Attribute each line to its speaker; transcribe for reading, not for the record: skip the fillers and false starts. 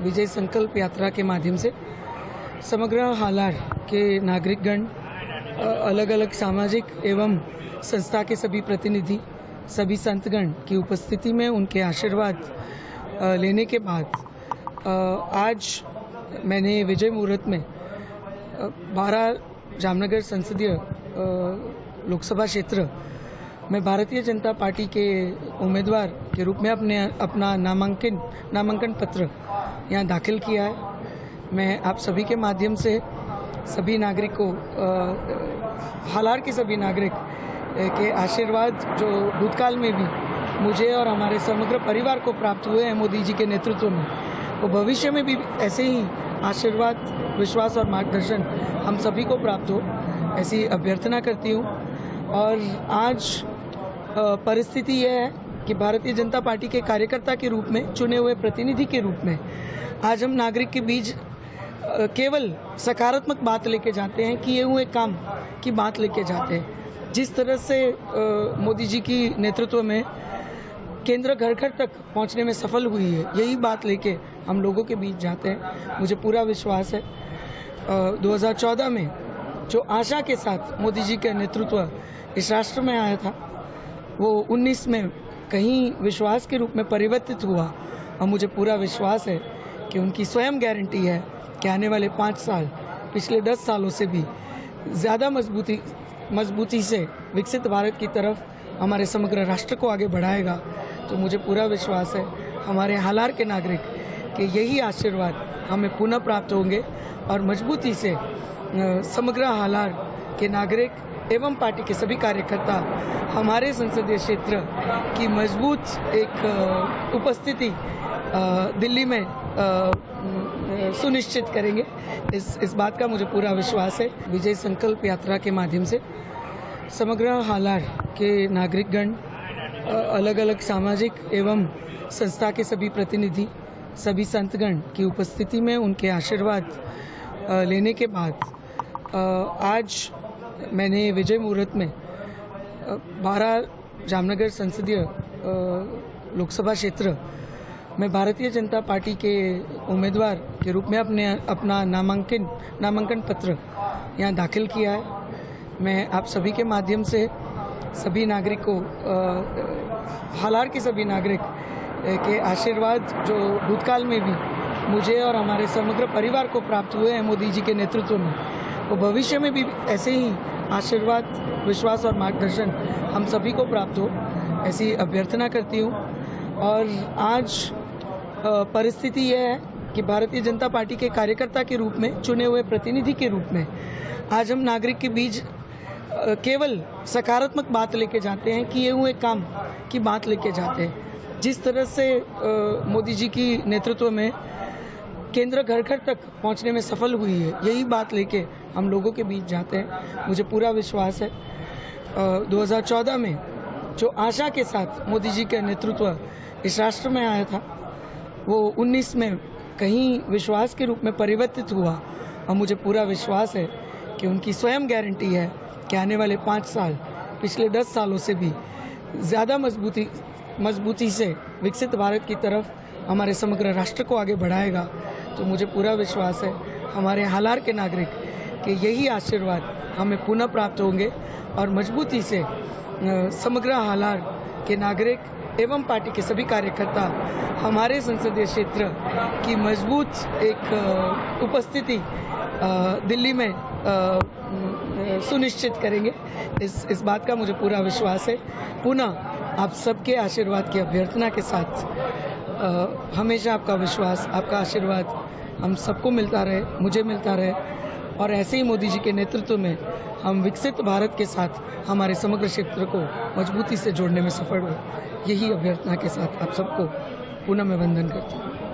Speaker 1: विजय संकल्प यात्रा के माध्यम से समग्र हालार के नागरिकगण, अलग अलग सामाजिक एवं संस्था के सभी प्रतिनिधि, सभी संतगण की उपस्थिति में उनके आशीर्वाद लेने के बाद आज मैंने विजय मुहूर्त में 12 जामनगर संसदीय लोकसभा क्षेत्र में भारतीय जनता पार्टी के उम्मीदवार के रूप में अपना नामांकन पत्र यहाँ दाखिल किया है। मैं आप सभी के माध्यम से सभी नागरिकों, हालार के सभी नागरिक के आशीर्वाद जो भूतकाल में भी मुझे और हमारे समग्र परिवार को प्राप्त हुए हैं मोदी जी के नेतृत्व में, वो भविष्य में भी ऐसे ही आशीर्वाद, विश्वास और मार्गदर्शन हम सभी को प्राप्त हो, ऐसी अभ्यर्थना करती हूँ। और आज परिस्थिति यह है कि भारतीय जनता पार्टी के कार्यकर्ता के रूप में, चुने हुए प्रतिनिधि के रूप में आज हम नागरिक के बीच केवल सकारात्मक बात लेके जाते हैं, किए हुए काम की बात लेके जाते हैं। जिस तरह से मोदी जी की नेतृत्व में केंद्र घर घर तक पहुंचने में सफल हुई है, यही बात लेके हम लोगों के बीच जाते हैं। मुझे पूरा विश्वास है 2014 में जो आशा के साथ मोदी जी का नेतृत्व इस राष्ट्र में आया था, वो 19 में कहीं विश्वास के रूप में परिवर्तित हुआ। और मुझे पूरा विश्वास है कि उनकी स्वयं गारंटी है कि आने वाले 5 साल पिछले 10 सालों से भी ज़्यादा मजबूती से विकसित भारत की तरफ हमारे समग्र राष्ट्र को आगे बढ़ाएगा। तो मुझे पूरा विश्वास है हमारे हालार के नागरिक के यही आशीर्वाद हमें पुनः प्राप्त होंगे और मजबूती से समग्र हालार के नागरिक एवं पार्टी के सभी कार्यकर्ता हमारे संसदीय क्षेत्र की मजबूत एक उपस्थिति दिल्ली में सुनिश्चित करेंगे। इस बात का मुझे पूरा विश्वास है। विजय संकल्प यात्रा के माध्यम से समग्र हालार के नागरिकगण, अलग अलग सामाजिक एवं संस्था के सभी प्रतिनिधि, सभी संतगण की उपस्थिति में उनके आशीर्वाद लेने के बाद आज मैंने विजय मुहूर्त में 12 जामनगर संसदीय लोकसभा क्षेत्र में भारतीय जनता पार्टी के उम्मीदवार के रूप में अपना नामांकन पत्र यहाँ दाखिल किया है। मैं आप सभी के माध्यम से सभी नागरिकों, हालार के सभी नागरिक के आशीर्वाद जो भूतकाल में भी मुझे और हमारे समग्र परिवार को प्राप्त हुए हैं मोदी जी के नेतृत्व में, वो भविष्य में भी ऐसे ही आशीर्वाद, विश्वास और मार्गदर्शन हम सभी को प्राप्त हो, ऐसी अभ्यर्थना करती हूँ। और आज परिस्थिति यह है कि भारतीय जनता पार्टी के कार्यकर्ता के रूप में, चुने हुए प्रतिनिधि के रूप में आज हम नागरिक के बीच केवल सकारात्मक बात लेके जाते हैं, किए हुए काम की बात लेके जाते हैं। जिस तरह से मोदी जी की नेतृत्व में केंद्र घर घर तक पहुंचने में सफल हुई है, यही बात लेके हम लोगों के बीच जाते हैं। मुझे पूरा विश्वास है 2014 में जो आशा के साथ मोदी जी का नेतृत्व इस राष्ट्र में आया था, वो 19 में कहीं विश्वास के रूप में परिवर्तित हुआ। और मुझे पूरा विश्वास है कि उनकी स्वयं गारंटी है कि आने वाले 5 साल पिछले 10 सालों से भी ज़्यादा मजबूती से विकसित भारत की तरफ हमारे समग्र राष्ट्र को आगे बढ़ाएगा। तो मुझे पूरा विश्वास है हमारे हालार के नागरिक के यही आशीर्वाद हमें पुनः प्राप्त होंगे और मजबूती से समग्र हालार के नागरिक एवं पार्टी के सभी कार्यकर्ता हमारे संसदीय क्षेत्र की मजबूत एक उपस्थिति दिल्ली में सुनिश्चित करेंगे। इस बात का मुझे पूरा विश्वास है। पुनः आप सबके आशीर्वाद की अभ्यर्थना के साथ हमेशा आपका विश्वास, आपका आशीर्वाद हम सबको मिलता रहे, मुझे मिलता रहे, और ऐसे ही मोदी जी के नेतृत्व में हम विकसित भारत के साथ हमारे समग्र क्षेत्र को मजबूती से जोड़ने में सफल हुए। यही अभ्यर्थना के साथ आप सबको पुनः मैं वंदन करती हूँ।